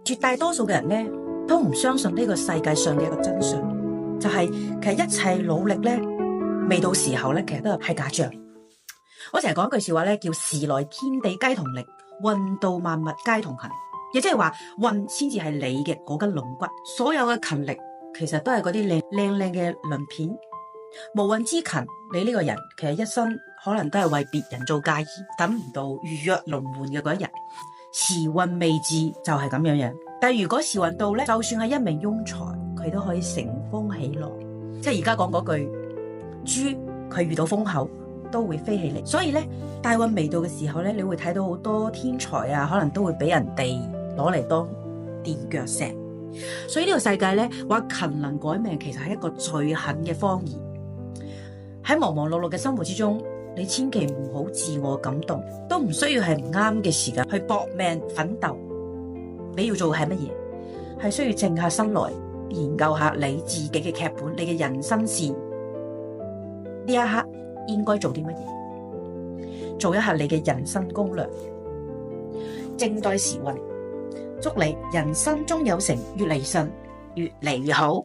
絕大多數嘅人咧都唔相信呢個世界上嘅一個真相，就係其實一切努力咧未到時候咧，其實都係假象。我成日講一句笑話咧，叫時來天地皆同力，運到萬物皆同行。亦即係話運先至係你嘅嗰根龍骨，所有嘅勤力其實都係嗰啲靚嘅鱗片。無運之勤，你呢個人其實一生可能都係為別人做嫁衣，等唔到如約輪換嘅嗰一日。時運未至就係咁樣樣，但係如果時運到咧，就算係一名庸才，佢都可以乘風起浪。即係而家講嗰句，豬佢遇到風口都會飛起嚟。所以咧，大運未到嘅時候咧，你會睇到好多天才啊，可能都會俾人哋攞嚟當墊腳石。所以呢個世界咧，話勤能改命，其實係一個最狠嘅謊言。喺忙忙碌碌嘅生活之中，你千祈唔好自我感動，都唔需要係唔啱嘅時間去搏命奮鬥。你要做嘅係乜嘢？係需要靜下心來研究下你自己嘅劇本，你嘅人生線呢一刻應該做啲乜嘢？做一下你嘅人生攻略。靜待時運，祝你人生中有成，越嚟越順，越嚟越好。